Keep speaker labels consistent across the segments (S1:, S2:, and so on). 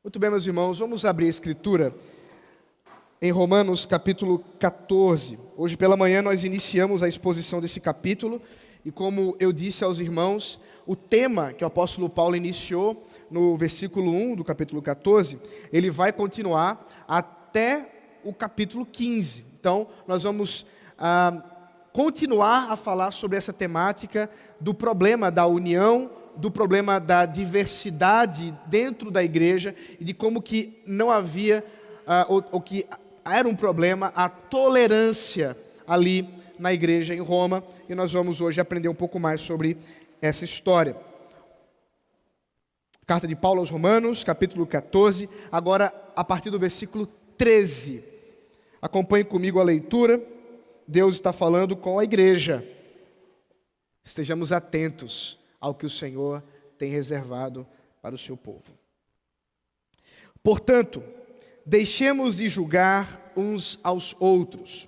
S1: Muito bem, meus irmãos, vamos abrir a Escritura em Romanos capítulo 14. Hoje pela manhã nós iniciamos a exposição desse capítulo e, como eu disse aos irmãos, o tema que o apóstolo Paulo iniciou no versículo 1 do capítulo 14, ele vai continuar até o capítulo 15. Então, nós vamos continuar a falar sobre essa temática do problema da união, do problema da diversidade dentro da igreja e de como que não havia, ou que era um problema, a tolerância ali na igreja em Roma. E nós vamos hoje aprender um pouco mais sobre essa história. Carta de Paulo aos Romanos, capítulo 14, agora a partir do versículo 13. Acompanhe comigo a leitura. Deus está falando com a igreja. Estejamos atentos ao que o Senhor tem reservado para o seu povo. Portanto, deixemos de julgar uns aos outros.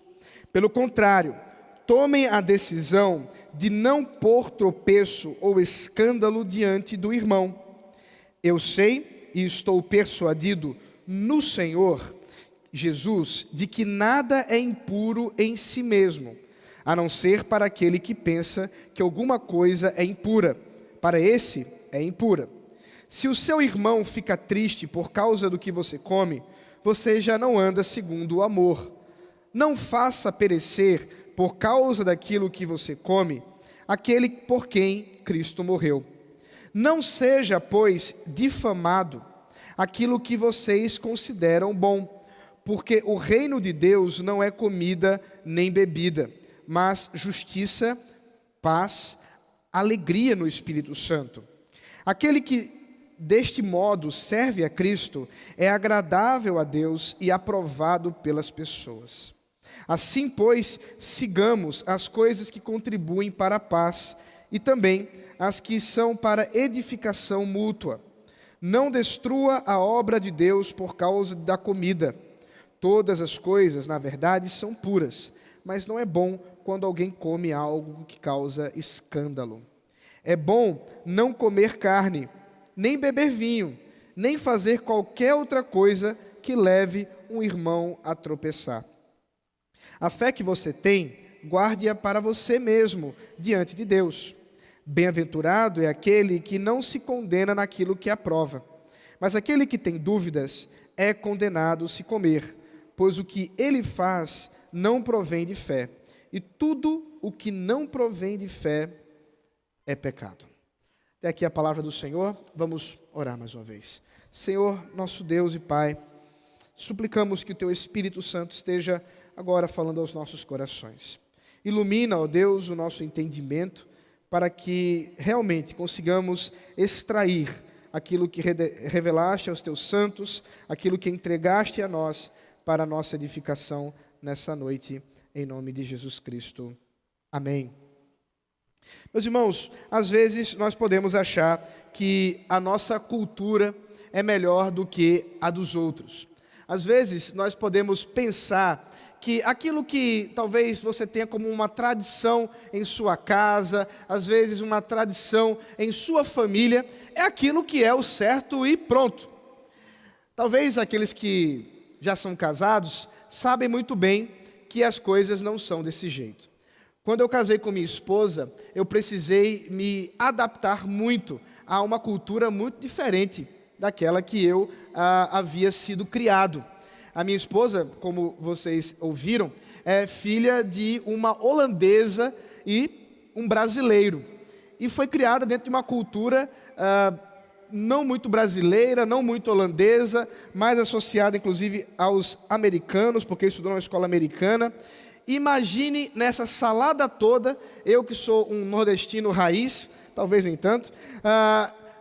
S1: Pelo contrário, tomem a decisão de não pôr tropeço ou escândalo diante do irmão. Eu sei e estou persuadido no Senhor Jesus de que nada é impuro em si mesmo, a não ser para aquele que pensa que alguma coisa é impura. Para esse é impura. Se o seu irmão fica triste por causa do que você come, você já não anda segundo o amor. Não faça perecer, por causa daquilo que você come, aquele por quem Cristo morreu. Não seja, pois, difamado aquilo que vocês consideram bom, porque o reino de Deus não é comida nem bebida, mas justiça, paz, alegria no Espírito Santo. Aquele que deste modo serve a Cristo é agradável a Deus e aprovado pelas pessoas. Assim, pois, sigamos as coisas que contribuem para a paz e também as que são para edificação mútua. Não destrua a obra de Deus por causa da comida. Todas as coisas, na verdade, são puras, mas não é bom quando alguém come algo que causa escândalo. É bom não comer carne, nem beber vinho, nem fazer qualquer outra coisa que leve um irmão a tropeçar. A fé que você tem, guarde-a para você mesmo, diante de Deus. Bem-aventurado é aquele que não se condena naquilo que aprova, mas aquele que tem dúvidas é condenado se comer, pois o que ele faz não provém de fé. E tudo o que não provém de fé é pecado. Até aqui a palavra do Senhor. Vamos orar mais uma vez. Senhor, nosso Deus e Pai, suplicamos que o Teu Espírito Santo esteja agora falando aos nossos corações. Ilumina, ó Deus, o nosso entendimento, para que realmente consigamos extrair aquilo que revelaste aos Teus santos, aquilo que entregaste a nós para a nossa edificação nessa noite, em nome de Jesus Cristo. Amém. Meus irmãos, às vezes nós podemos achar que a nossa cultura é melhor do que a dos outros. Às vezes nós podemos pensar que aquilo que talvez você tenha como uma tradição em sua casa, às vezes uma tradição em sua família, é aquilo que é o certo e pronto. Talvez aqueles que já são casados sabem muito bem que as coisas não são desse jeito. Quando eu casei com minha esposa, eu precisei me adaptar muito a uma cultura muito diferente daquela que eu havia sido criado. A minha esposa, como vocês ouviram, é filha de uma holandesa e um brasileiro. E foi criada dentro de uma cultura não muito brasileira, não muito holandesa, mais associada inclusive aos americanos, porque estudou na escola americana. Imagine nessa salada toda, eu que sou um nordestino raiz, talvez nem tanto,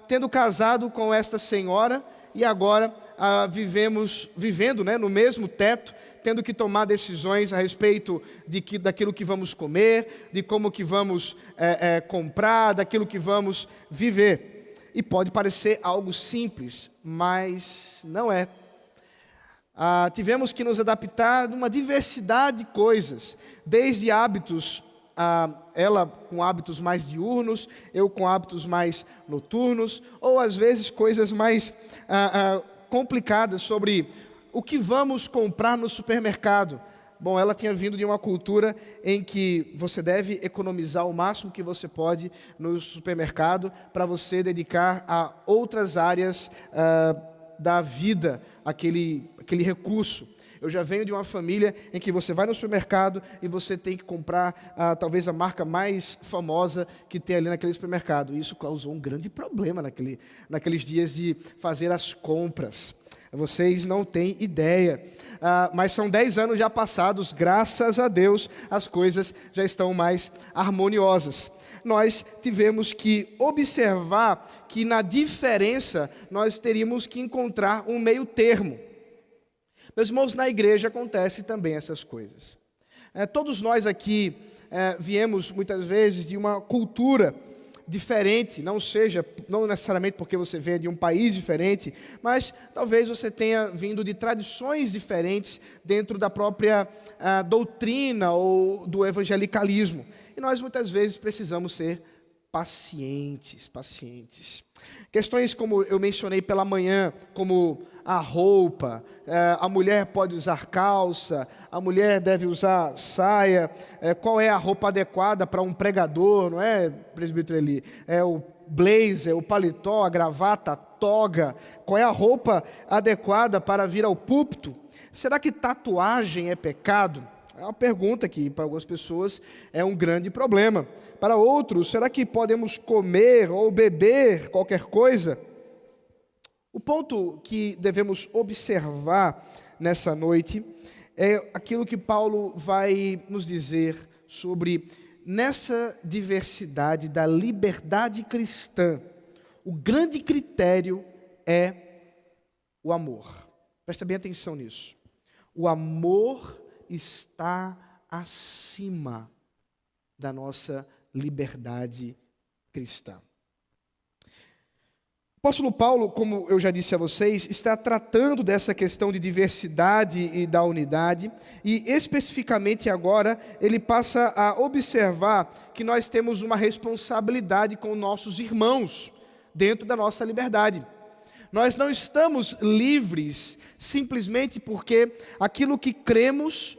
S1: tendo casado com esta senhora e agora vivendo no mesmo teto, tendo que tomar decisões a respeito daquilo que vamos comer, de como que vamos comprar, daquilo que vamos viver. E pode parecer algo simples, mas não é. Tivemos que nos adaptar a uma diversidade de coisas, desde hábitos, ela com hábitos mais diurnos, eu com hábitos mais noturnos, ou às vezes coisas mais complicada sobre o que vamos comprar no supermercado. Bom, ela tinha vindo de uma cultura em que você deve economizar o máximo que você pode no supermercado para você dedicar a outras áreas da vida, aquele recurso. Eu já venho de uma família em que você vai no supermercado e você tem que comprar talvez a marca mais famosa que tem ali naquele supermercado. Isso causou um grande problema naqueles dias de fazer as compras. Vocês não têm ideia, mas são 10 anos já passados, graças a Deus, as coisas já estão mais harmoniosas. Nós tivemos que observar que na diferença nós teríamos que encontrar um meio termo. Meus irmãos, na igreja acontece também essas coisas. Todos nós aqui viemos muitas vezes de uma cultura diferente, não necessariamente porque você veio de um país diferente, mas talvez você tenha vindo de tradições diferentes dentro da própria doutrina ou do evangelicalismo. E nós muitas vezes precisamos ser pacientes. Questões como eu mencionei pela manhã, como a roupa, a mulher pode usar calça, a mulher deve usar saia, qual é a roupa adequada para um pregador, não é, presbítero Eli? É o blazer, o paletó, a gravata, a toga, qual é a roupa adequada para vir ao púlpito? Será que tatuagem é pecado? É uma pergunta que para algumas pessoas é um grande problema. Para outros, será que podemos comer ou beber qualquer coisa? O ponto que devemos observar nessa noite é aquilo que Paulo vai nos dizer sobre nessa diversidade da liberdade cristã. O grande critério é o amor. Presta bem atenção nisso. O amor está acima da nossa liberdade cristã. O apóstolo Paulo, como eu já disse a vocês, está tratando dessa questão de diversidade e da unidade, e especificamente agora ele passa a observar que nós temos uma responsabilidade com nossos irmãos dentro da nossa liberdade. Nós não estamos livres simplesmente porque aquilo que cremos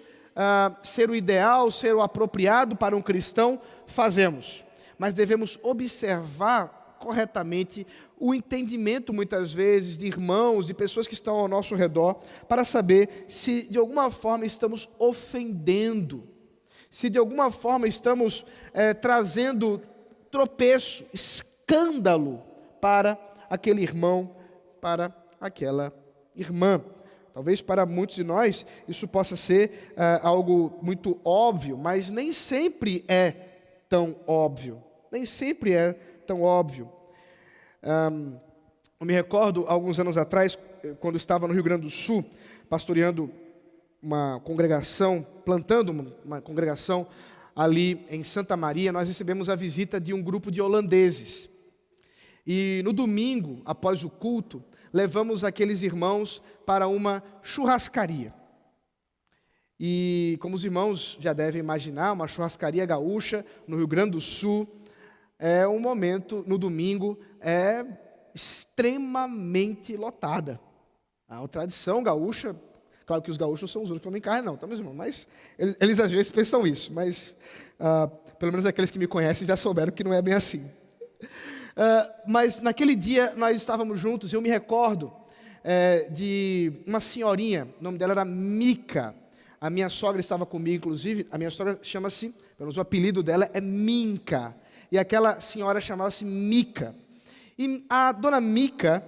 S1: ser o ideal, ser o apropriado para um cristão, fazemos. Mas devemos observar corretamente o entendimento, muitas vezes, de irmãos, de pessoas que estão ao nosso redor, para saber se de alguma forma estamos ofendendo, se de alguma forma estamos trazendo tropeço, escândalo para aquele irmão, para aquela irmã. Talvez para muitos de nós isso possa ser algo muito óbvio, mas nem sempre é tão óbvio. Nem sempre é tão óbvio. Eu me recordo, alguns anos atrás, quando estava no Rio Grande do Sul, pastoreando uma congregação, plantando uma congregação ali em Santa Maria, nós recebemos a visita de um grupo de holandeses. E no domingo, após o culto, levamos aqueles irmãos para uma churrascaria. E como os irmãos já devem imaginar, uma churrascaria gaúcha no Rio Grande do Sul é um momento, no domingo, extremamente lotada. A tradição gaúcha, claro que os gaúchos não são os únicos que comem carne, não, tá, meus irmãos? Mas eles às vezes pensam isso, mas pelo menos aqueles que me conhecem já souberam que não é bem assim. Mas naquele dia nós estávamos juntos e eu me recordo de uma senhorinha, o nome dela era Mica. A minha sogra estava comigo, inclusive. A minha sogra chama-se, pelo menos o apelido dela é Minca. E aquela senhora chamava-se Mica. E a dona Mica,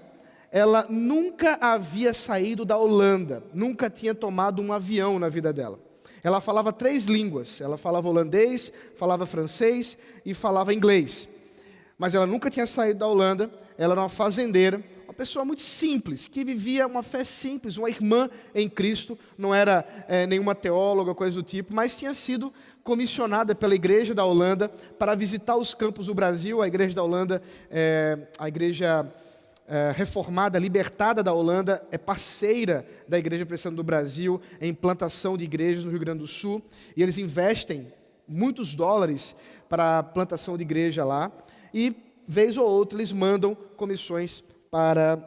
S1: ela nunca havia saído da Holanda, nunca tinha tomado um avião na vida dela. Ela falava 3 línguas, ela falava holandês, falava francês e falava inglês. Mas ela nunca tinha saído da Holanda, ela era uma fazendeira, uma pessoa muito simples, que vivia uma fé simples, uma irmã em Cristo, não era nenhuma teóloga, coisa do tipo, mas tinha sido comissionada pela igreja da Holanda para visitar os campos do Brasil. A igreja da Holanda, a igreja reformada, libertada da Holanda, é parceira da Igreja Presbiteriana do Brasil em plantação de igrejas no Rio Grande do Sul, e eles investem muitos dólares para a plantação de igreja lá, e vez ou outra eles mandam comissões para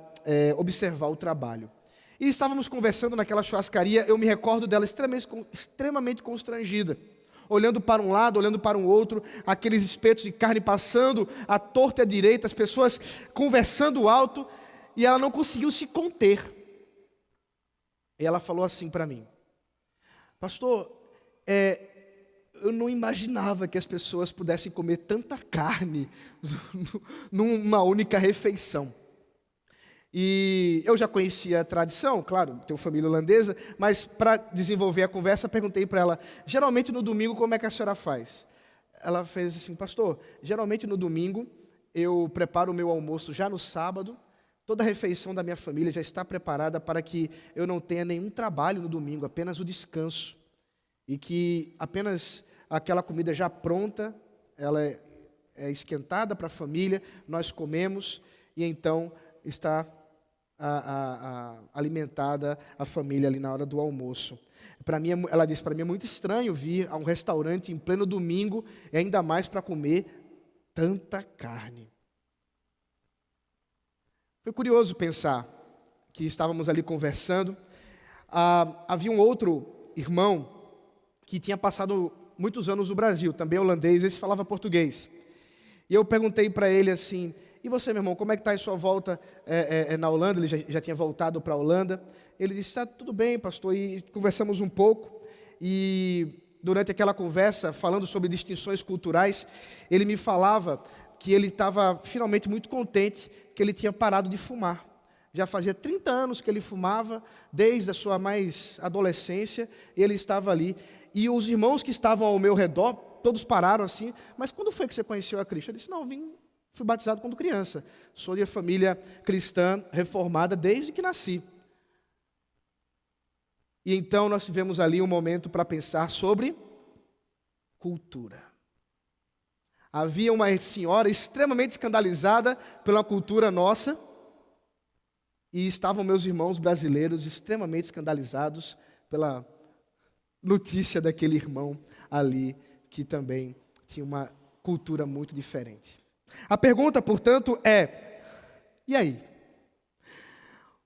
S1: observar o trabalho. E estávamos conversando naquela churrascaria, eu me recordo dela extremamente constrangida, olhando para um lado, olhando para um outro, aqueles espetos de carne passando à torta e à direita, as pessoas conversando alto, e ela não conseguiu se conter. E ela falou assim para mim: pastor, eu não imaginava que as pessoas pudessem comer tanta carne numa única refeição. E eu já conhecia a tradição, claro, tenho família holandesa, mas para desenvolver a conversa, perguntei para ela: geralmente no domingo como é que a senhora faz? Ela fez assim: pastor, geralmente no domingo eu preparo o meu almoço já no sábado, toda a refeição da minha família já está preparada para que eu não tenha nenhum trabalho no domingo, apenas o descanso. E que apenas aquela comida já pronta, ela é esquentada para a família, nós comemos e então está alimentada a família ali na hora do almoço. Para mim, ela disse, para mim é muito estranho vir a um restaurante em pleno domingo, e ainda mais para comer tanta carne. Foi curioso pensar que estávamos ali conversando, havia um outro irmão que tinha passado muitos anos no Brasil, também holandês, esse falava português. E eu perguntei para ele assim: e você, meu irmão, como é que está a sua volta na Holanda? Ele já tinha voltado para a Holanda. Ele disse: está tudo bem, pastor, e conversamos um pouco. E durante aquela conversa, falando sobre distinções culturais, ele me falava que ele estava finalmente muito contente que ele tinha parado de fumar. Já fazia 30 anos que ele fumava, desde a sua mais adolescência, e ele estava ali. E os irmãos que estavam ao meu redor, todos pararam assim: mas quando foi que você conheceu a Cristo? Ele disse: não, fui batizado quando criança. Sou de família cristã reformada desde que nasci. E então nós tivemos ali um momento para pensar sobre cultura. Havia uma senhora extremamente escandalizada pela cultura nossa, e estavam meus irmãos brasileiros extremamente escandalizados pela notícia daquele irmão ali, que também tinha uma cultura muito diferente. A pergunta, portanto, é: e aí?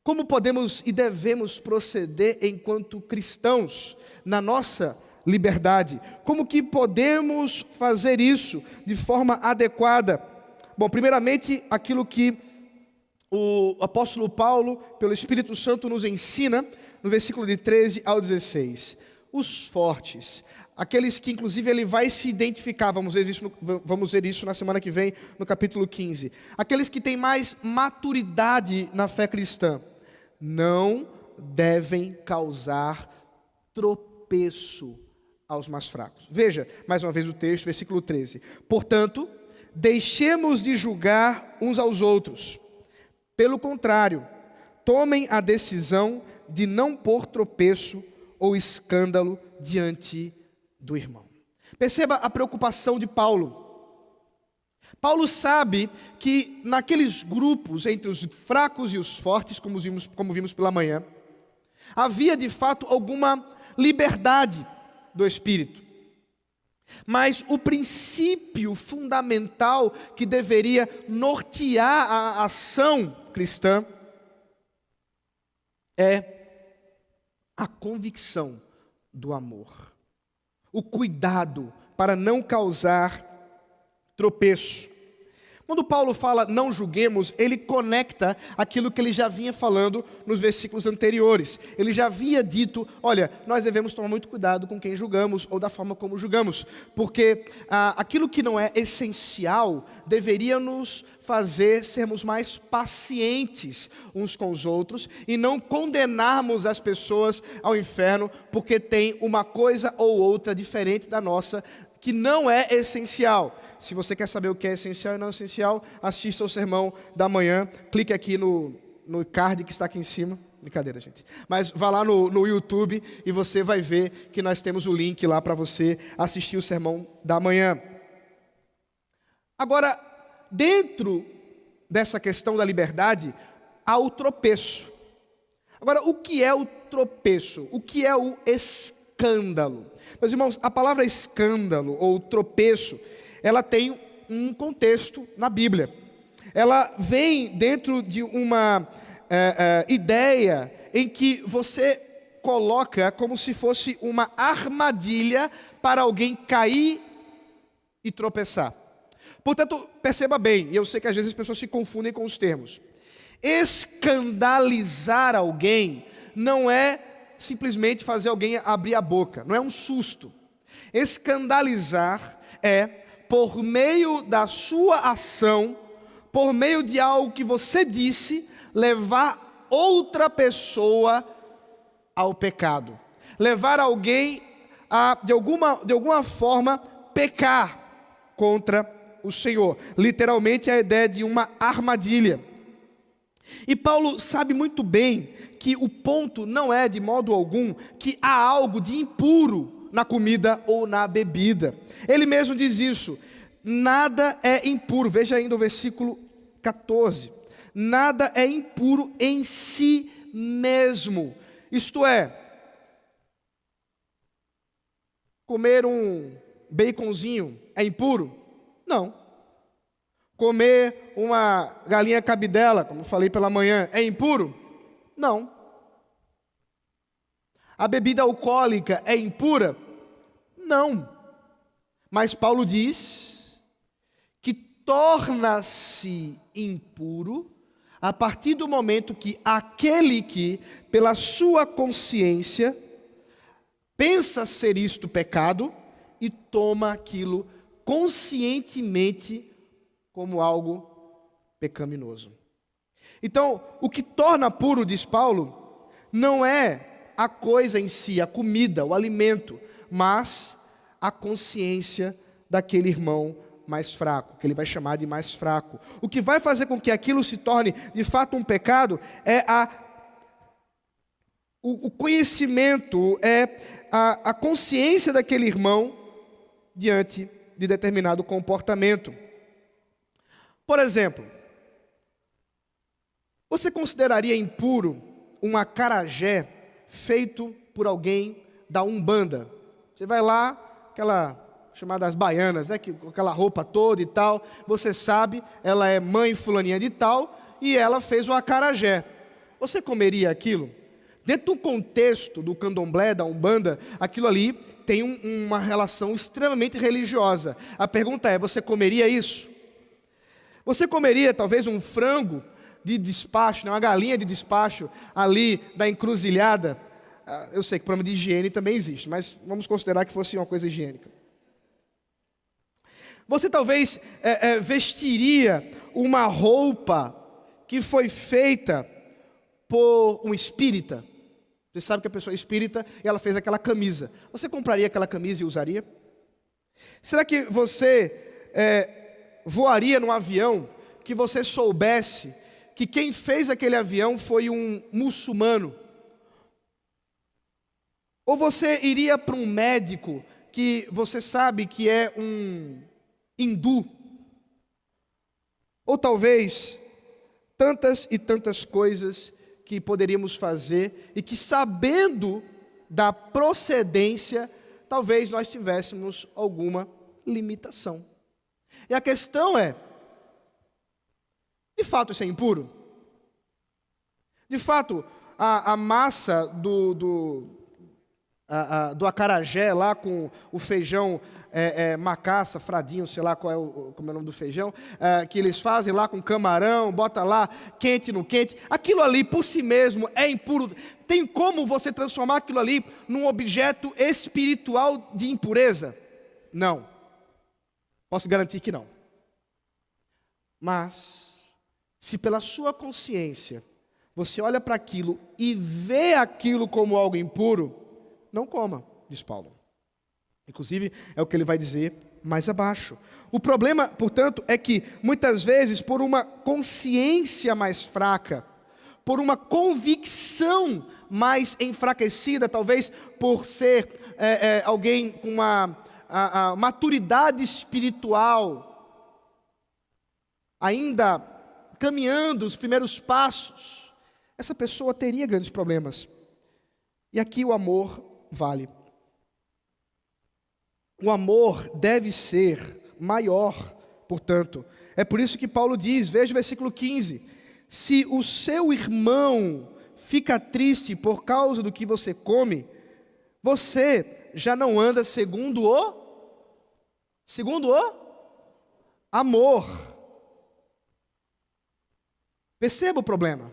S1: Como podemos e devemos proceder enquanto cristãos na nossa liberdade? Como que podemos fazer isso de forma adequada? Bom, primeiramente, aquilo que o apóstolo Paulo, pelo Espírito Santo, nos ensina no versículo de 13 ao 16. Os fortes, aqueles que inclusive ele vai se identificar, vamos ver isso na semana que vem, no capítulo 15. Aqueles que têm mais maturidade na fé cristã, não devem causar tropeço aos mais fracos. Veja, mais uma vez o texto, versículo 13. Portanto, deixemos de julgar uns aos outros. Pelo contrário, tomem a decisão de não pôr tropeço ou escândalo diante do irmão. Perceba a preocupação de Paulo. Paulo sabe que naqueles grupos, entre os fracos e os fortes, como vimos pela manhã, havia de fato alguma liberdade do Espírito. Mas o princípio fundamental que deveria nortear a ação cristã é a convicção do amor, o cuidado para não causar tropeço. Quando Paulo fala não julguemos, ele conecta aquilo que ele já vinha falando nos versículos anteriores. Ele já havia dito: olha, nós devemos tomar muito cuidado com quem julgamos ou da forma como julgamos, porque aquilo que não é essencial deveria nos fazer sermos mais pacientes uns com os outros e não condenarmos as pessoas ao inferno porque tem uma coisa ou outra diferente da nossa que não é essencial. Se você quer saber o que é essencial e não essencial, assista ao sermão da manhã, clique aqui no card que está aqui em cima. Brincadeira, gente. Mas vá lá no YouTube e você vai ver que nós temos o link lá para você assistir o sermão da manhã. Agora, dentro dessa questão da liberdade, há o tropeço. Agora, o que é o tropeço? O que é o escândalo? Meus irmãos, a palavra escândalo ou tropeço, ela tem um contexto na Bíblia. Ela vem dentro de uma ideia em que você coloca como se fosse uma armadilha para alguém cair e tropeçar. Portanto, perceba bem, e eu sei que às vezes as pessoas se confundem com os termos. Escandalizar alguém não é simplesmente fazer alguém abrir a boca, não é um susto. Escandalizar é, por meio da sua ação, por meio de algo que você disse, levar outra pessoa ao pecado. Levar alguém a, de alguma forma, pecar contra o Senhor. Literalmente a ideia de uma armadilha. E Paulo sabe muito bem que o ponto não é de modo algum que há algo de impuro na comida ou na bebida. Ele mesmo diz isso. Nada é impuro. Veja ainda o versículo 14. Nada é impuro em si mesmo. Isto é, comer um baconzinho é impuro? Não. Comer uma galinha cabidela, como falei pela manhã, é impuro? Não. A bebida alcoólica é impura? Não. Mas Paulo diz que torna-se impuro a partir do momento que aquele que, pela sua consciência, pensa ser isto pecado e toma aquilo conscientemente como algo pecaminoso. Então, o que torna puro, diz Paulo, não é a coisa em si, a comida, o alimento, mas a consciência daquele irmão mais fraco, que ele vai chamar de mais fraco. O que vai fazer com que aquilo se torne de fato um pecado é o conhecimento, é a consciência daquele irmão diante de determinado comportamento. Por exemplo, você consideraria impuro um acarajé feito por alguém da Umbanda? Você vai lá, aquela chamadas baianas, né, com aquela roupa toda e tal, você sabe, ela é mãe fulaninha de tal, e ela fez o acarajé. Você comeria aquilo? Dentro do contexto do candomblé, da Umbanda, aquilo ali tem uma relação extremamente religiosa. A pergunta é, você comeria isso? Você comeria talvez um frango de despacho, uma galinha de despacho ali da encruzilhada? Eu sei que problema de higiene também existe, mas vamos considerar que fosse uma coisa higiênica. Você talvez vestiria uma roupa que foi feita por um espírita? Você sabe que a pessoa é espírita e ela fez aquela camisa. Você compraria aquela camisa e usaria? Será que você voaria num avião que você soubesse que quem fez aquele avião foi um muçulmano? Ou você iria para um médico que você sabe que é um hindu? Ou talvez tantas e tantas coisas que poderíamos fazer e que, sabendo da procedência, talvez nós tivéssemos alguma limitação. E a questão é, de fato isso é impuro? De fato, a massa do acarajé lá com o feijão macaça, fradinho, sei lá como é o nome do feijão, que eles fazem lá com camarão, bota lá quente no quente, aquilo ali por si mesmo é impuro. Tem como você transformar aquilo ali num objeto espiritual de impureza? Não. Posso garantir que não. Mas, se pela sua consciência você olha para aquilo e vê aquilo como algo impuro, não coma, diz Paulo. Inclusive, é o que ele vai dizer mais abaixo. O problema, portanto, é que, muitas vezes, por uma consciência mais fraca, por uma convicção mais enfraquecida, talvez por ser alguém com uma maturidade espiritual, ainda caminhando os primeiros passos, essa pessoa teria grandes problemas. E aqui o amor vale. O amor deve ser maior, portanto. É por isso que Paulo diz, veja o versículo 15: Se o seu irmão fica triste por causa do que você come, você já não anda segundo o amor. Perceba o problema.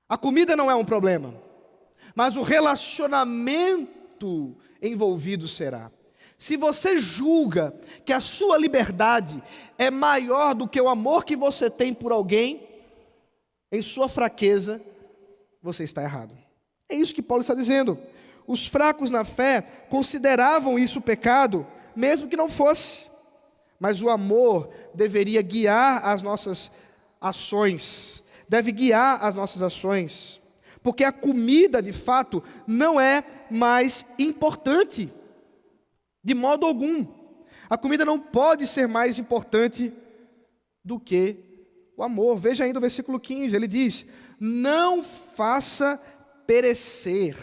S1: A comida não é um problema, mas o relacionamento envolvido será. Se você julga que a sua liberdade é maior do que o amor que você tem por alguém, em sua fraqueza, você está errado. É isso que Paulo está dizendo. Os fracos na fé consideravam isso pecado, mesmo que não fosse. Mas o amor deveria guiar as nossas ações, deve guiar as nossas ações, porque a comida, de fato, não é mais importante, de modo algum. A comida não pode ser mais importante do que o amor. Veja ainda o versículo 15, ele diz: não faça perecer,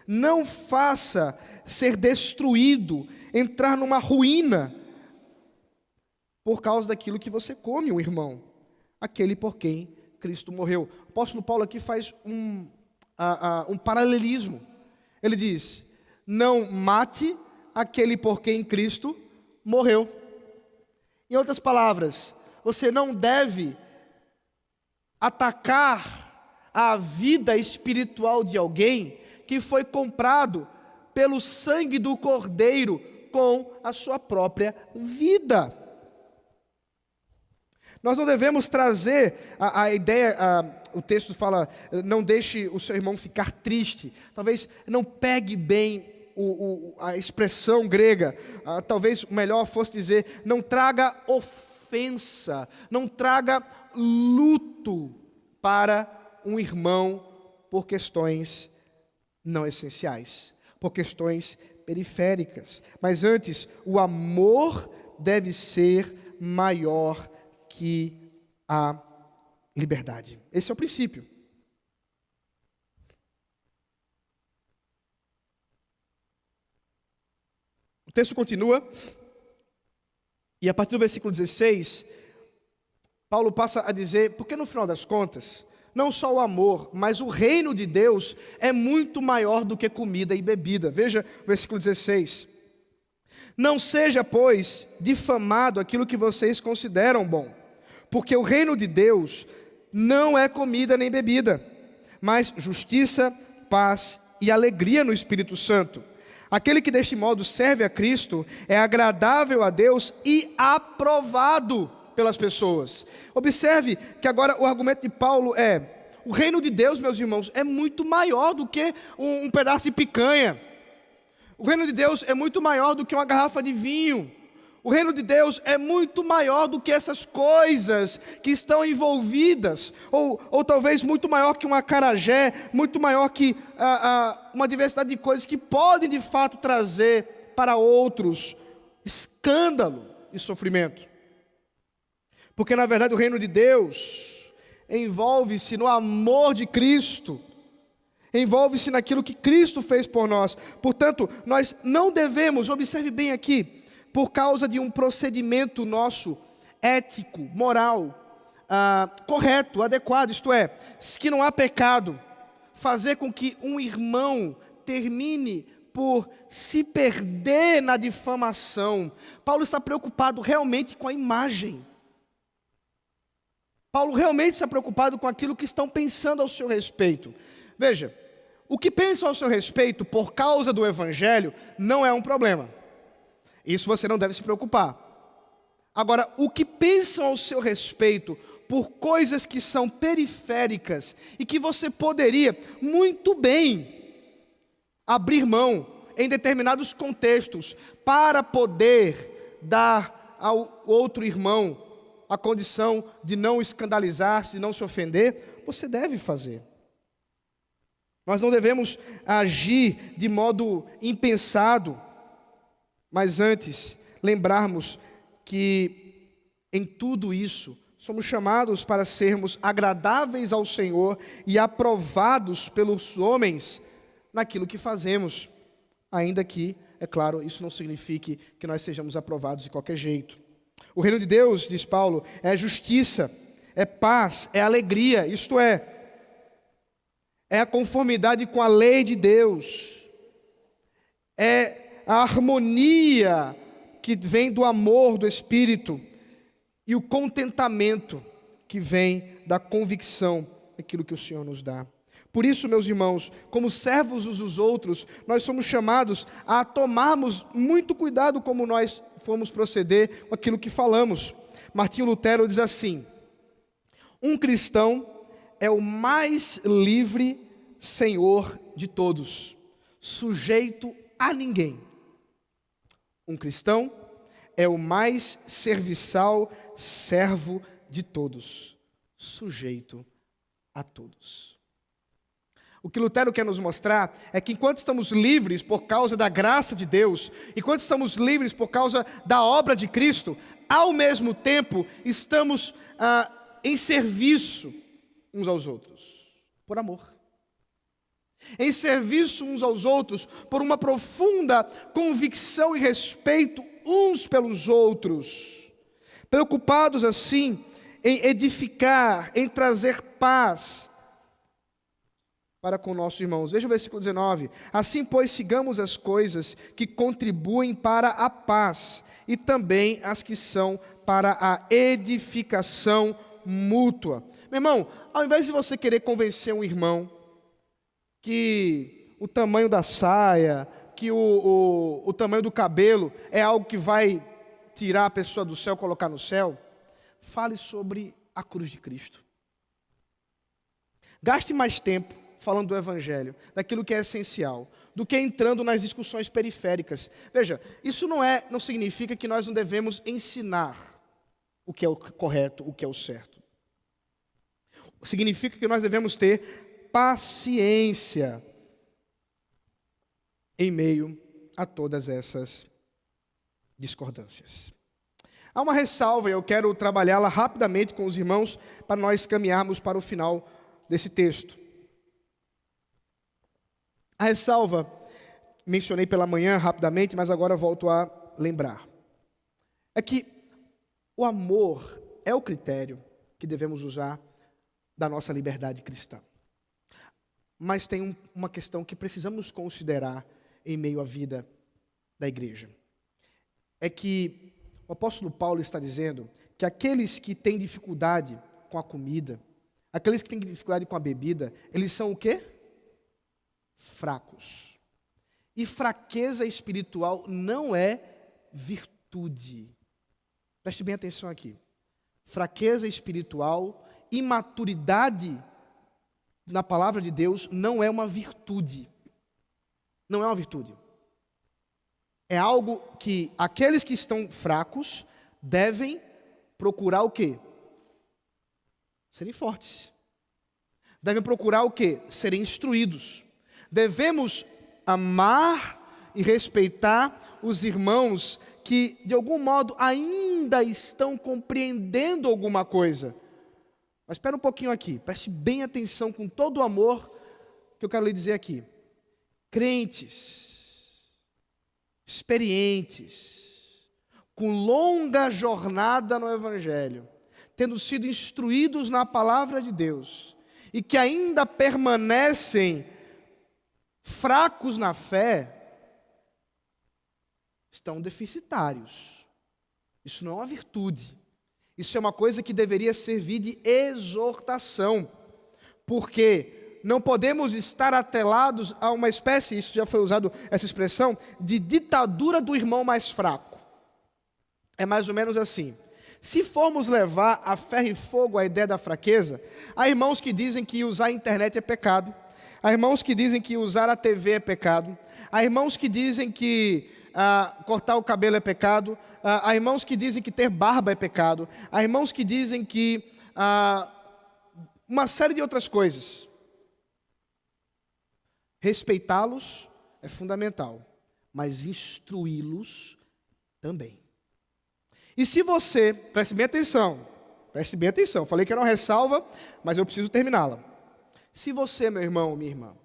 S1: não faça ser destruído, entrar numa ruína, por causa daquilo que você come, o irmão, aquele por quem Cristo morreu. O apóstolo Paulo aqui faz um paralelismo. Ele diz: não mate aquele por quem Cristo morreu. Em outras palavras, você não deve atacar a vida espiritual de alguém que foi comprado pelo sangue do Cordeiro com a sua própria vida. Nós não devemos trazer a ideia, o texto fala, não deixe o seu irmão ficar triste. Talvez não pegue bem a expressão grega. Talvez o melhor fosse dizer, não traga ofensa, não traga luto para um irmão por questões não essenciais, por questões periféricas. Mas antes, o amor deve ser maior que a liberdade. Esse é o princípio. O texto continua, e a partir do versículo 16, Paulo passa a dizer, porque no final das contas, não só o amor, mas o reino de Deus é muito maior do que comida e bebida. Veja o versículo 16. Não seja, pois, difamado aquilo que vocês consideram bom, porque o reino de Deus não é comida nem bebida, mas justiça, paz e alegria no Espírito Santo. Aquele que deste modo serve a Cristo é agradável a Deus e aprovado pelas pessoas. Observe que agora o argumento de Paulo é: o reino de Deus, meus irmãos, é muito maior do que um pedaço de picanha. O reino de Deus é muito maior do que uma garrafa de vinho. O reino de Deus é muito maior do que essas coisas que estão envolvidas, ou talvez muito maior que um acarajé, muito maior que uma diversidade de coisas que podem de fato trazer para outros escândalo e sofrimento. Porque na verdade o reino de Deus envolve-se no amor de Cristo, envolve-se naquilo que Cristo fez por nós. Portanto, nós não devemos, observe bem aqui, por causa de um procedimento nosso ético, moral, correto, adequado, isto é, que não há pecado, fazer com que um irmão termine por se perder na difamação. Paulo está preocupado realmente com a imagem. Paulo realmente está preocupado com aquilo que estão pensando ao seu respeito. Veja, o que pensam ao seu respeito por causa do Evangelho não é um problema. Isso você não deve se preocupar. Agora, o que pensam ao seu respeito por coisas que são periféricas e que você poderia muito bem abrir mão em determinados contextos para poder dar ao outro irmão a condição de não escandalizar-se, de não se ofender, você deve fazer. Nós não devemos agir de modo impensado, mas antes lembrarmos que em tudo isso somos chamados para sermos agradáveis ao Senhor e aprovados pelos homens naquilo que fazemos, ainda que, é claro, isso não signifique que nós sejamos aprovados de qualquer jeito. O reino de Deus, diz Paulo, é justiça, é paz, é alegria, isto é a conformidade com a lei de Deus, é a harmonia que vem do amor do Espírito e o contentamento que vem da convicção daquilo que o Senhor nos dá. Por isso, meus irmãos, como servos uns dos outros, nós somos chamados a tomarmos muito cuidado como nós formos proceder com aquilo que falamos. Martinho Lutero diz assim: um cristão é o mais livre senhor de todos, sujeito a ninguém. Um cristão é o mais serviçal servo de todos, sujeito a todos. O que Lutero quer nos mostrar é que enquanto estamos livres por causa da graça de Deus, enquanto estamos livres por causa da obra de Cristo, ao mesmo tempo estamos em serviço uns aos outros, por amor. Em serviço uns aos outros, por uma profunda convicção e respeito uns pelos outros, preocupados assim em edificar, em trazer paz para com nossos irmãos. Veja o versículo 19: assim, pois, sigamos as coisas que contribuem para a paz, e também as que são para a edificação mútua. Meu irmão, ao invés de você querer convencer um irmão que o tamanho da saia, que o tamanho do cabelo é algo que vai tirar a pessoa do céu e colocar no céu, fale sobre a cruz de Cristo. Gaste mais tempo falando do Evangelho, daquilo que é essencial, do que entrando nas discussões periféricas. Veja, isso não significa que nós não devemos ensinar o que é o correto, o que é o certo. Significa que nós devemos ter paciência em meio a todas essas discordâncias. Há uma ressalva, e eu quero trabalhá-la rapidamente com os irmãos, para nós caminharmos para o final desse texto. A ressalva, mencionei pela manhã rapidamente, mas agora volto a lembrar. É que o amor é o critério que devemos usar da nossa liberdade cristã. Mas tem uma questão que precisamos considerar em meio à vida da igreja. É que o apóstolo Paulo está dizendo que aqueles que têm dificuldade com a comida, aqueles que têm dificuldade com a bebida, eles são o quê? Fracos. E fraqueza espiritual não é virtude. Preste bem atenção aqui. Fraqueza espiritual, imaturidade na palavra de Deus não é uma virtude. Não é uma virtude. É algo que aqueles que estão fracos devem procurar o quê? Serem fortes. Devem procurar o quê? Serem instruídos. Devemos amar e respeitar os irmãos que, de algum modo, ainda estão compreendendo alguma coisa. Mas espera um pouquinho aqui, preste bem atenção com todo o amor que eu quero lhe dizer aqui. Crentes, experientes, com longa jornada no Evangelho, tendo sido instruídos na palavra de Deus, e que ainda permanecem fracos na fé, estão deficitários. Isso não é uma virtude. Isso é uma coisa que deveria servir de exortação, porque não podemos estar atrelados a uma espécie, isso já foi usado essa expressão, de ditadura do irmão mais fraco. É mais ou menos assim. Se formos levar a ferro e fogo a ideia da fraqueza, há irmãos que dizem que usar a internet é pecado, há irmãos que dizem que usar a TV é pecado, há irmãos que dizem que cortar o cabelo é pecado, há irmãos que dizem que ter barba é pecado, há irmãos que dizem que uma série de outras coisas. Respeitá-los é fundamental, mas instruí-los também. E se você, preste bem atenção, falei que era uma ressalva, mas eu preciso terminá-la. Se você, meu irmão ou minha irmã,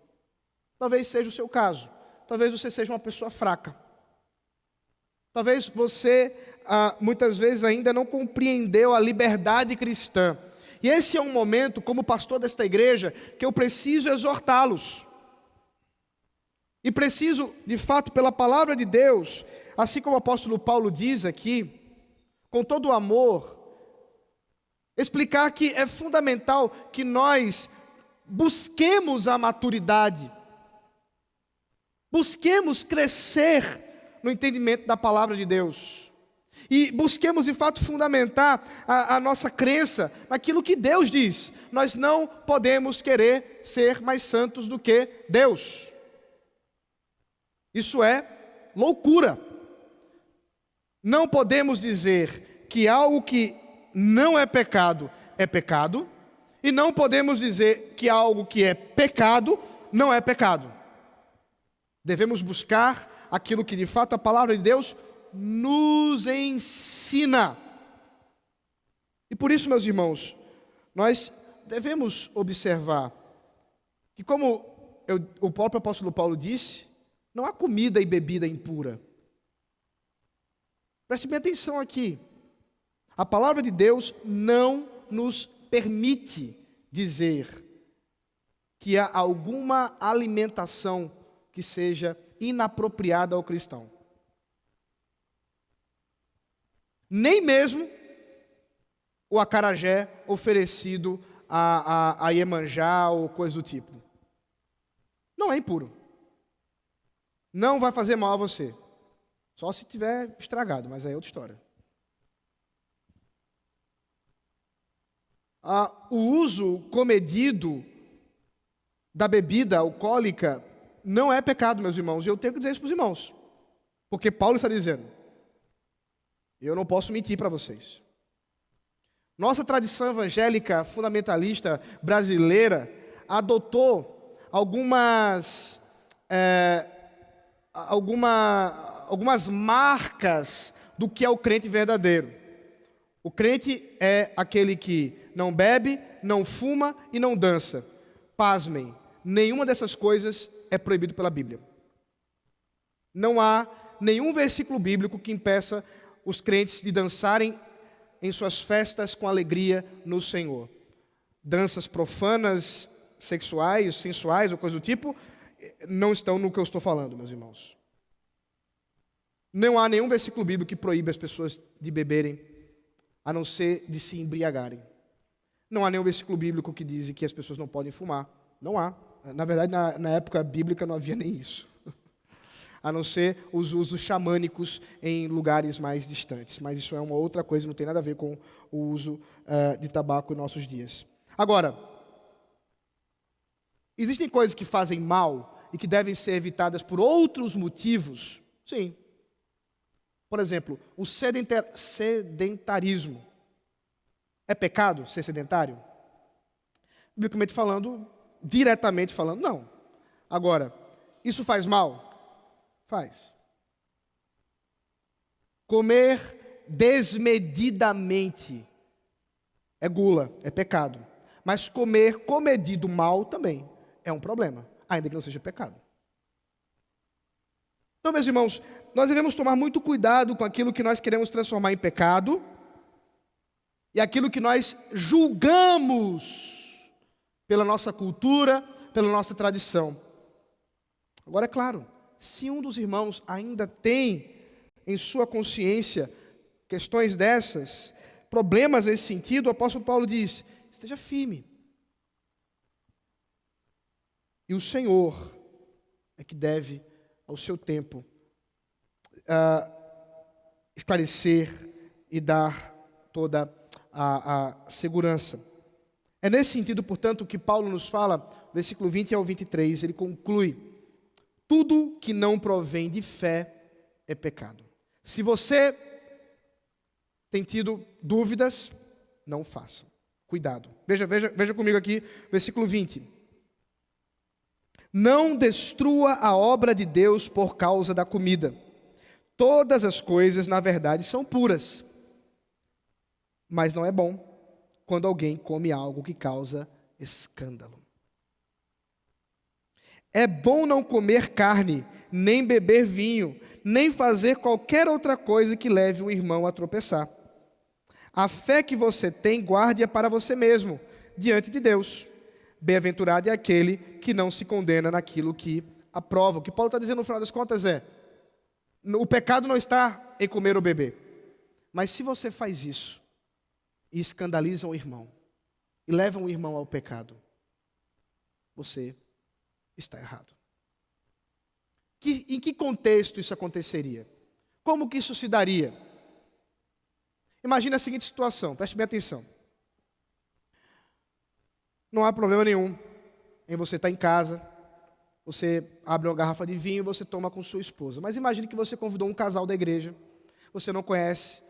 S1: talvez seja o seu caso, talvez você seja uma pessoa fraca, talvez você muitas vezes ainda não compreendeu a liberdade cristã, E esse é um momento, como pastor desta igreja, que eu preciso exortá-los. E preciso, de fato, pela palavra de Deus, assim como o apóstolo Paulo diz aqui, com todo o amor, explicar que é fundamental que nós busquemos a maturidade, busquemos crescer no entendimento da palavra de Deus, e busquemos de fato fundamentar a nossa crença naquilo que Deus diz. Nós não podemos querer ser mais santos do que Deus. Isso é loucura. Não podemos dizer que algo que não é pecado, e não podemos dizer que algo que é pecado, não é pecado. Devemos buscar aquilo que de fato a palavra de Deus nos ensina. E por isso, meus irmãos, nós devemos observar que, como o próprio apóstolo Paulo disse, não há comida e bebida impura. Preste bem atenção aqui. A palavra de Deus não nos permite dizer que há alguma alimentação que seja inapropriada ao cristão. Nem mesmo o acarajé oferecido a Iemanjá ou coisa do tipo. Não é impuro. Não vai fazer mal a você. Só se tiver estragado, mas aí é outra história. O uso comedido da bebida alcoólica não é pecado, meus irmãos. E eu tenho que dizer isso para os irmãos. Porque Paulo está dizendo. Eu não posso mentir para vocês. Nossa tradição evangélica fundamentalista brasileira adotou algumas marcas do que é o crente verdadeiro. O crente é aquele que não bebe, não fuma e não dança. Pasmem, nenhuma dessas coisas é proibido pela Bíblia. Não há nenhum versículo bíblico que impeça os crentes de dançarem em suas festas com alegria no Senhor. Danças profanas, sexuais, sensuais ou coisa do tipo, não estão no que eu estou falando, meus irmãos. Não há nenhum versículo bíblico que proíbe as pessoas de beberem, a não ser de se embriagarem. Não há nenhum versículo bíblico que diz que as pessoas não podem fumar. Não há. Na verdade, na época bíblica não havia nem isso. A não ser os usos xamânicos em lugares mais distantes. Mas isso é uma outra coisa, não tem nada a ver com o uso de tabaco em nossos dias. Agora, existem coisas que fazem mal e que devem ser evitadas por outros motivos? Sim. Por exemplo, o sedentarismo. É pecado ser sedentário? Biblicamente falando, diretamente falando, não. Agora, isso faz mal? Faz. Comer desmedidamente é gula, é pecado. Mas comer comedido mal também é um problema, ainda que não seja pecado. Então, meus irmãos, nós devemos tomar muito cuidado com aquilo que nós queremos transformar em pecado e aquilo que nós julgamos pela nossa cultura, pela nossa tradição. Agora, é claro, se um dos irmãos ainda tem em sua consciência questões dessas, problemas nesse sentido, o apóstolo Paulo diz, esteja firme. E o Senhor é que deve, ao seu tempo, esclarecer e dar toda a segurança. É nesse sentido, portanto, que Paulo nos fala, versículo 20 ao 23, ele conclui, tudo que não provém de fé é pecado. Se você tem tido dúvidas, não faça. Cuidado. Veja comigo aqui, versículo 20. Não destrua a obra de Deus por causa da comida. Todas as coisas, na verdade, são puras. Mas não é bom quando alguém come algo que causa escândalo. É bom não comer carne, nem beber vinho, nem fazer qualquer outra coisa que leve um irmão a tropeçar. A fé que você tem, guarde-a para você mesmo, diante de Deus. Bem-aventurado é aquele que não se condena naquilo que aprova. O que Paulo está dizendo no final das contas é: o pecado não está em comer ou beber. Mas se você faz isso, e escandaliza um irmão, e leva um irmão ao pecado, você está errado. Em que contexto isso aconteceria? Como que isso se daria? Imagine a seguinte situação, preste bem atenção. Não há problema nenhum em você estar em casa, você abre uma garrafa de vinho e você toma com sua esposa. Mas imagine que você convidou um casal da igreja, você não conhece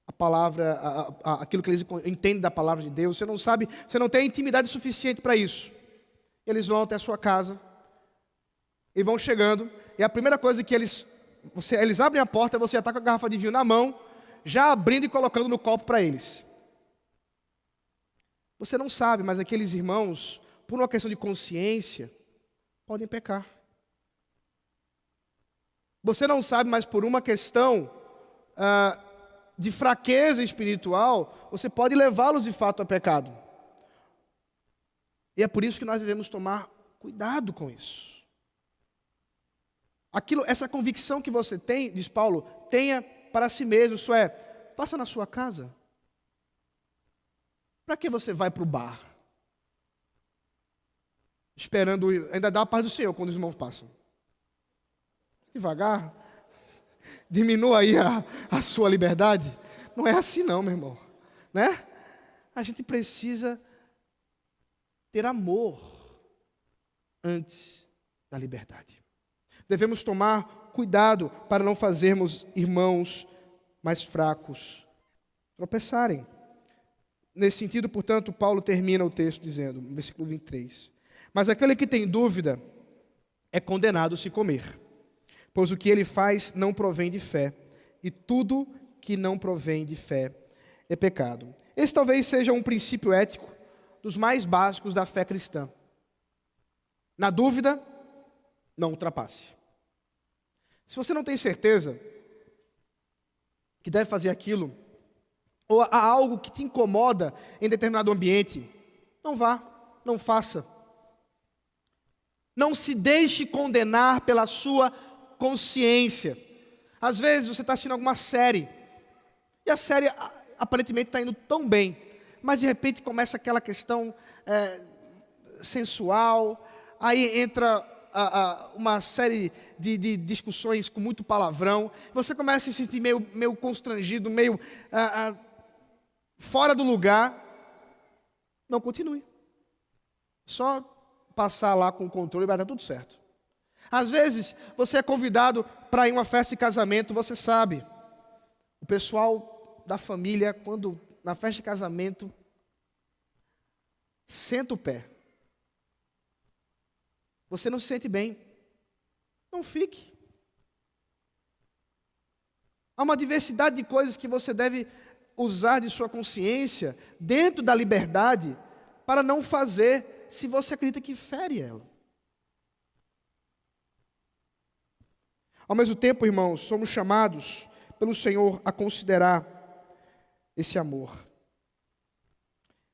S1: a palavra, aquilo que eles entendem da palavra de Deus, você não sabe, você não tem intimidade suficiente para isso. Eles vão até a sua casa e vão chegando, e a primeira coisa que eles abrem a porta, você já está com a garrafa de vinho na mão, já abrindo e colocando no copo para eles. Você não sabe, mas aqueles irmãos, por uma questão de consciência, podem pecar. Você não sabe, mas por uma questão de fraqueza espiritual, você pode levá-los de fato a pecado. E é por isso que nós devemos tomar cuidado com isso. Essa convicção que você tem, diz Paulo, tenha para si mesmo, isso é, faça na sua casa. Para que você vai para o bar? Esperando, ainda dá a paz do Senhor quando os irmãos passam. Devagar, diminua aí a sua liberdade. Não é assim não, meu irmão. Né? A gente precisa ter amor antes da liberdade. Devemos tomar cuidado para não fazermos irmãos mais fracos tropeçarem. Nesse sentido, portanto, Paulo termina o texto dizendo, no versículo 23, mas aquele que tem dúvida é condenado se comer, pois o que ele faz não provém de fé, e tudo que não provém de fé é pecado. Esse talvez seja um princípio ético dos mais básicos da fé cristã. Na dúvida, não ultrapasse. Se você não tem certeza que deve fazer aquilo, ou há algo que te incomoda em determinado ambiente, não vá, não faça. Não se deixe condenar pela sua consciência. Às vezes você está assistindo alguma série, e a série aparentemente está indo tão bem, mas de repente começa aquela questão sensual, aí entra uma série de discussões com muito palavrão, você começa a se sentir meio constrangido, meio fora do lugar. Não continue. Só passar lá com o controle vai dar tudo certo. Às vezes, você é convidado para ir a uma festa de casamento, você sabe, o pessoal da família, quando na festa de casamento, senta o pé. Você não se sente bem. Não fique. Há uma diversidade de coisas que você deve usar de sua consciência, dentro da liberdade, para não fazer, se você acredita que fere ela. Ao mesmo tempo, irmãos, somos chamados pelo Senhor a considerar esse amor.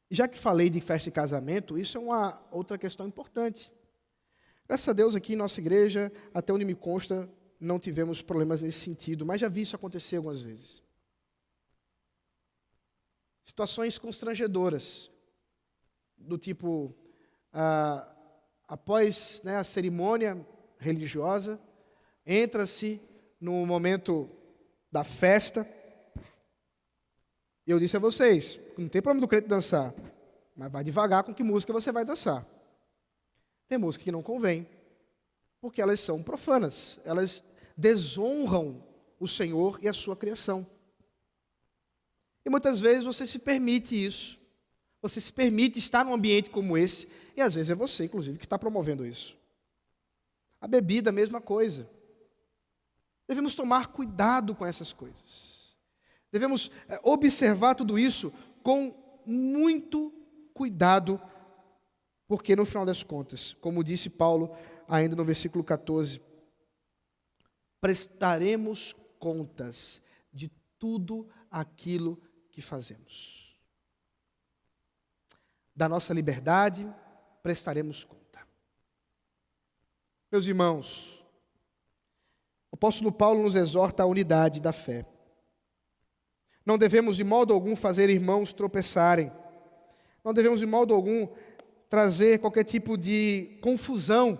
S1: E já que falei de festa de casamento, isso é uma outra questão importante. Graças a Deus aqui em nossa igreja, até onde me consta, não tivemos problemas nesse sentido, mas já vi isso acontecer algumas vezes. Situações constrangedoras, do tipo, após a cerimônia religiosa, entra-se no momento da festa. Eu disse a vocês, não tem problema do crente dançar, mas vai devagar com que música você vai dançar. Tem música que não convém, porque elas são profanas, elas desonram o Senhor e a sua criação. E muitas vezes você se permite isso, você se permite estar num ambiente como esse, e às vezes é você, inclusive, que está promovendo isso. A bebida, a mesma coisa. Devemos tomar cuidado com essas coisas. Devemos observar tudo isso com muito cuidado, porque no final das contas, como disse Paulo ainda no versículo 14, prestaremos contas de tudo aquilo que fazemos. Da nossa liberdade prestaremos conta. Meus irmãos, o apóstolo Paulo nos exorta à unidade da fé. Não devemos de modo algum fazer irmãos tropeçarem. Não devemos de modo algum trazer qualquer tipo de confusão,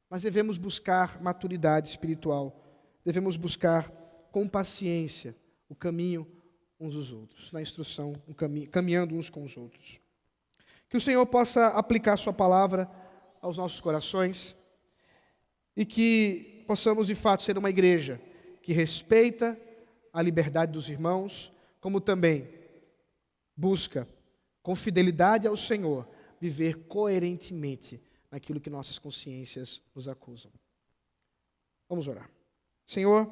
S1: mas devemos buscar maturidade espiritual. Devemos buscar com paciência o caminho uns dos outros, na instrução, caminhando uns com os outros. Que o Senhor possa aplicar sua palavra aos nossos corações e que possamos de fato ser uma igreja que respeita a liberdade dos irmãos, como também busca com fidelidade ao Senhor viver coerentemente naquilo que nossas consciências nos acusam. Vamos orar. Senhor,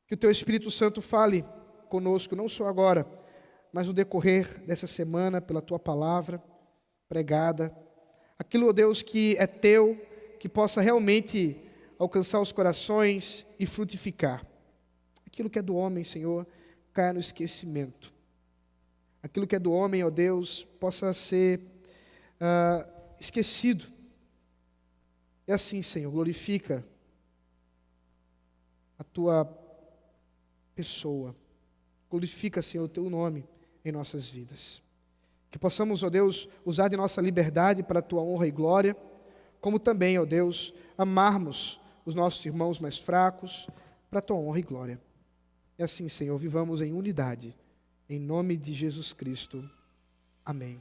S1: que o Teu Espírito Santo fale conosco, não só agora, mas no decorrer dessa semana, pela Tua palavra pregada. Aquilo, ó Deus, que é Teu, que possa realmente alcançar os corações e frutificar. Aquilo que é do homem, Senhor, caia no esquecimento. Aquilo que é do homem, ó Deus, possa ser esquecido. E assim, Senhor, glorifica a Tua pessoa. Glorifica, Senhor, o Teu nome em nossas vidas. Que possamos, ó Deus, usar de nossa liberdade para a Tua honra e glória, como também, ó Deus, amarmos os nossos irmãos mais fracos para a Tua honra e glória. E assim, Senhor, vivamos em unidade. Em nome de Jesus Cristo. Amém.